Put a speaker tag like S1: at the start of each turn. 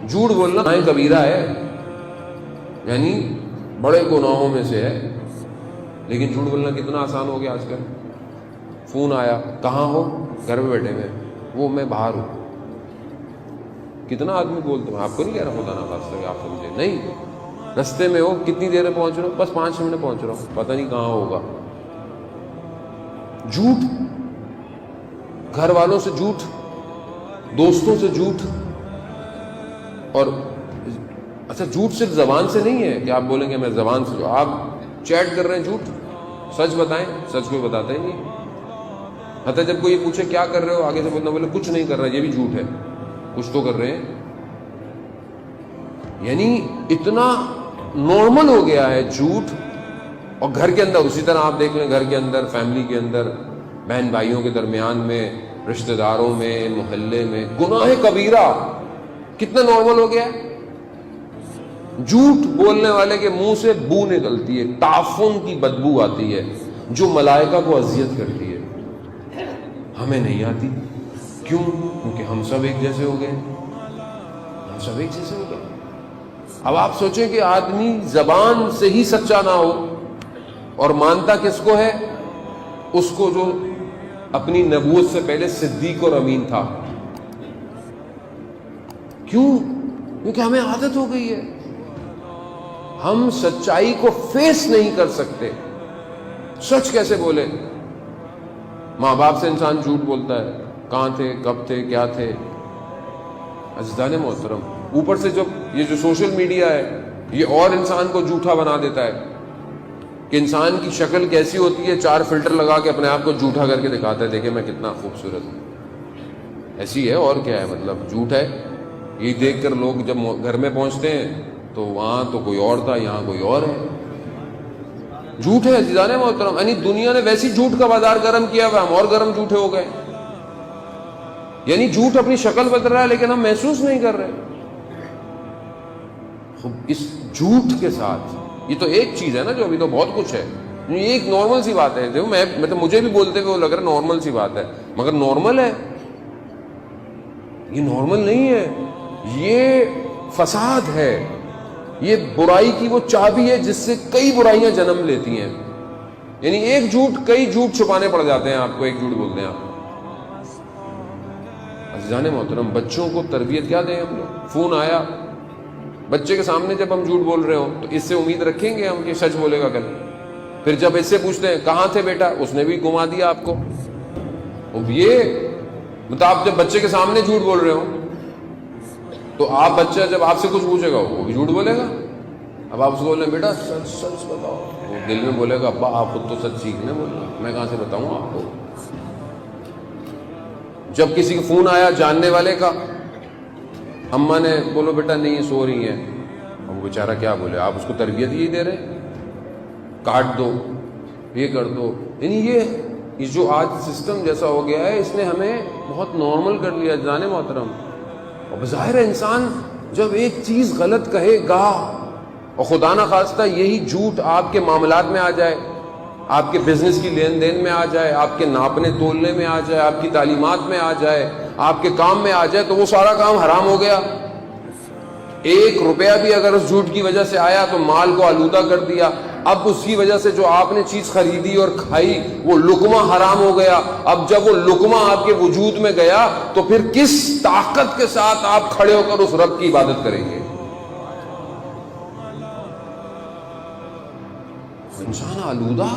S1: جھوٹ بولنا گناہ کبیرہ ہے، یعنی بڑے گناہوں میں سے ہے، لیکن جھوٹ بولنا کتنا آسان ہو گیا آج کل۔ فون آیا، کہاں ہو؟ گھر میں بیٹھے ہوئے، وہ میں باہر ہوں۔ کتنا آدمی بولتے ہیں، آپ کو نہیں کہہ رہا خدا نہ خواستہ کہ آپ سمجھے، نہیں، رستے میں ہو، کتنی دیر میں پہنچ رہا ہوں؟ بس 5 منٹ میں پہنچ رہا ہوں، پتہ نہیں کہاں ہوگا۔ جھوٹ، گھر والوں سے جھوٹ، دوستوں سے جھوٹ، اور اچھا جھوٹ صرف زبان سے نہیں ہے کہ آپ بولیں گے میں زبان سے، آپ چیٹ کر رہے ہیں جھوٹ، سچ بتائیں، سچ کوئی بتاتا ہی نہیں۔ حتیٰ جب کوئی یہ پوچھے کیا کر رہے ہو، آگے سے بولنا، بولے کچھ نہیں کر رہا، یہ بھی جھوٹ ہے، کچھ تو کر رہے ہیں۔ یعنی اتنا نارمل ہو گیا ہے جھوٹ۔ اور گھر کے اندر اسی طرح آپ دیکھ لیں، گھر کے اندر، فیملی کے اندر، بہن بھائیوں کے درمیان میں، رشتہ داروں میں، محلے میں، گناہ کبیرہ کتنا نارمل ہو گیا ہے۔ جھوٹ بولنے والے کے منہ سے بو نکلتی ہے، تعفن کی بدبو آتی ہے جو ملائکہ کو اذیت کرتی ہے، ہمیں نہیں آتی۔ کیوں؟ کیونکہ ہم سب ایک جیسے ہو گئے، ہم سب ایک جیسے ہو گئے۔ اب آپ سوچیں کہ آدمی زبان سے ہی سچا نہ ہو اور مانتا کس کو ہے؟ اس کو جو اپنی نبوت سے پہلے صدیق اور امین تھا۔ کیوں؟ کیونکہ ہمیں عادت ہو گئی ہے، ہم سچائی کو فیس نہیں کر سکتے۔ سچ کیسے بولے؟ ماں باپ سے انسان جھوٹ بولتا ہے، کہاں تھے، کب تھے، کیا تھے۔ عزیزان محترم، اوپر سے جب یہ جو سوشل میڈیا ہے یہ اور انسان کو جھوٹا بنا دیتا ہے کہ انسان کی شکل کیسی ہوتی ہے، 4 فلٹر لگا کے اپنے آپ کو جھوٹا کر کے دکھاتا ہے، دیکھیں میں کتنا خوبصورت ہوں۔ ایسی ہے اور کیا ہے، مطلب جھوٹ ہے۔ یہ دیکھ کر لوگ جب گھر میں پہنچتے ہیں تو وہاں تو کوئی اور تھا، یہاں کوئی اور ہے۔ جھوٹ ہے عزیزان محترم، یعنی دنیا نے ویسی جھوٹ کا بازار گرم کیا ہوا، ہم اور گرم جھوٹے ہو گئے۔ یعنی جھوٹ اپنی شکل بدل رہا ہے لیکن ہم محسوس نہیں کر رہے۔ اس جھوٹ کے ساتھ، یہ تو ایک چیز ہے نا، جو ابھی تو بہت کچھ ہے، یہ ایک نارمل سی بات ہے۔ دیکھو میں مجھے بھی بولتے ہوئے لگ رہا ہے نارمل سی بات ہے، مگر نارمل ہے، یہ نارمل نہیں ہے، یہ فساد ہے، یہ برائی کی وہ چابی ہے جس سے کئی برائیاں جنم لیتی ہیں۔ یعنی ایک جھوٹ، کئی جھوٹ چھپانے پڑ جاتے ہیں آپ کو، ایک جھوٹ بولتے ہیں آپ۔ عزیزان محترم، بچوں کو تربیت کیا دیں ہم لوگ؟ فون آیا، بچے کے سامنے جب ہم جھوٹ بول رہے ہوں تو اس سے امید رکھیں گے ہم کہ سچ بولے گا کل؟ پھر جب اس سے پوچھتے ہیں کہاں تھے بیٹا، اس نے بھی گھما دیا آپ کو۔ یہ مطلب آپ جب بچے کے سامنے جھوٹ بول رہے ہوں تو آپ بچہ جب آپ سے کچھ پوچھے گا وہ بھی جھوٹ بولے گا۔ اب آپ اس کو بول رہے ہیں بیٹا سچ سچ بتاؤ، وہ دل میں بولے گا ابا آپ خود تو سچ سیکھنے بولے گا، میں کہاں سے بتاؤں آپ کو۔ جب کسی کا فون آیا جاننے والے کا، اماں نے بولو بیٹا نہیں سو رہی ہیں، اب وہ بیچارہ کیا بولے، آپ اس کو تربیت یہی دے رہے، کاٹ دو، یہ کر دو۔ یعنی یہ جو آج سسٹم جیسا ہو گیا ہے اس نے ہمیں بہت نارمل کر لیا جانے محترم۔ اور بظاہر انسان جب ایک چیز غلط کہے گا اور خدا نہ خواستہ یہی جھوٹ آپ کے معاملات میں آ جائے، آپ کے بزنس کی لین دین میں آ جائے، آپ کے ناپنے تولنے میں آ جائے، آپ کی تعلیمات میں آ جائے، آپ کے کام میں آ جائے، تو وہ سارا کام حرام ہو گیا۔ 1 روپیہ بھی اگر اس جھوٹ کی وجہ سے آیا تو مال کو آلودہ کر دیا، اب اس کی وجہ سے جو آپ نے چیز خریدی اور کھائی وہ لقمہ حرام ہو گیا۔ اب جب وہ لقمہ آپ کے وجود میں گیا تو پھر کس طاقت کے ساتھ آپ کھڑے ہو کر اس رب کی عبادت کریں گے؟ انسان آلودہ